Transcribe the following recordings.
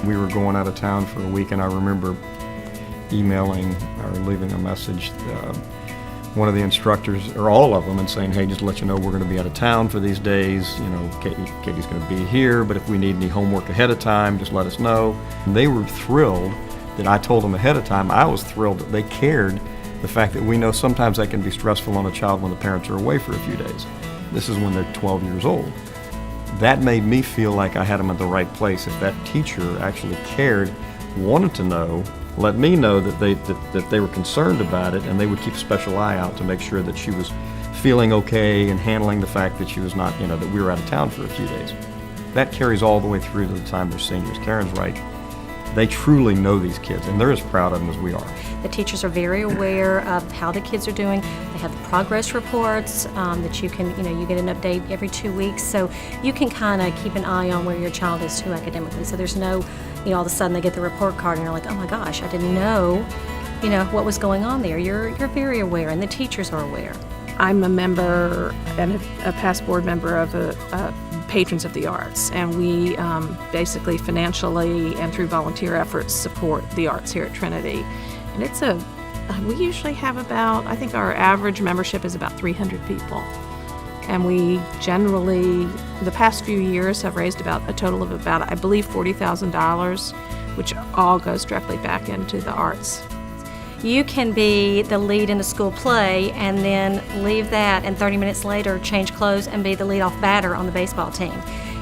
we were going out of town for a week, and I remember emailing or leaving a message one of the instructors, or all of them, and saying, hey, just to let you know, we're going to be out of town for these days. You know, Katie's going to be here, but if we need any homework ahead of time, just let us know. And they were thrilled that I told them ahead of time. I was thrilled that they cared. The fact that we know sometimes that can be stressful on a child when the parents are away for a few days. This is when they're 12 years old. That made me feel like I had them at the right place. If that teacher actually cared, wanted to know, let me know that they were concerned about it, and they would keep a special eye out to make sure that she was feeling okay and handling the fact that she was not, you know, that we were out of town for a few days. That carries all the way through to the time they're seniors. Karen's right. They truly know these kids, and they're as proud of them as we are. The teachers are very aware of how the kids are doing. They have the progress reports that you can, you get an update every 2 weeks, so you can kind of keep an eye on where your child is too academically. So there's no, all of a sudden they get the report card and you're like, oh my gosh, I didn't know, what was going on there. You're very aware, and the teachers are aware. I'm a member and a past board member of Patrons of the Arts, and we basically financially and through volunteer efforts support the arts here at Trinity. And we usually have I think our average membership is about 300 people. And we generally, the past few years, have raised about a total of about, I believe, $40,000, which all goes directly back into the arts. You can be the lead in a school play and then leave that, and 30 minutes later change clothes and be the leadoff batter on the baseball team.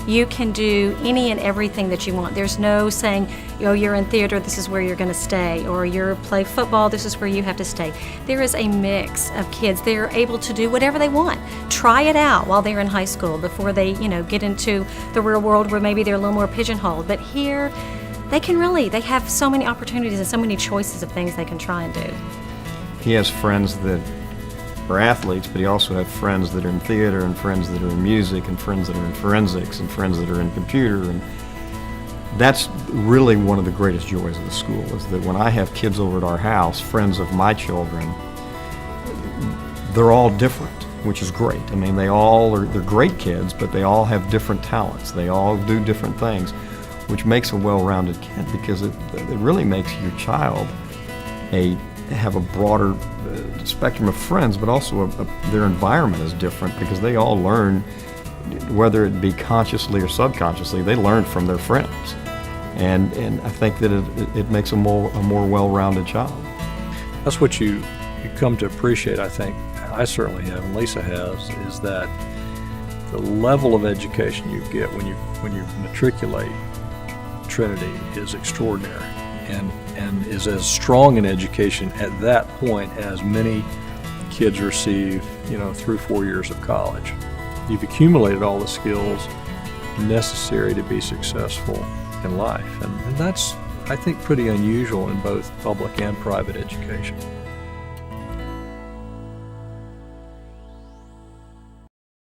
You can do any and everything that you want. There's no saying, you're in theater, this is where you're going to stay, or you're play football, this is where you have to stay. There is a mix of kids. They're able to do whatever they want. Try it out while they're in high school before they, get into the real world where maybe they're a little more pigeonholed. But here, they have so many opportunities and so many choices of things they can try and do. He has friends that are athletes, but he also has friends that are in theater, and friends that are in music, and friends that are in forensics, and friends that are in computer. And that's really one of the greatest joys of the school, is that when I have kids over at our house, friends of my children, they're all different, which is great. I mean, they're great kids, but they all have different talents. They all do different things, which makes a well-rounded kid, because it really makes your child have a broader spectrum of friends, but also their environment is different, because they all learn, whether it be consciously or subconsciously, they learn from their friends. And I think that it makes a more well-rounded child. That's what you come to appreciate, I think. I certainly have, and Lisa has, is that the level of education you get when you matriculate Trinity is extraordinary, and is as strong an education at that point as many kids receive, through 4 years of college. You've accumulated all the skills necessary to be successful in life, and that's, I think, pretty unusual in both public and private education.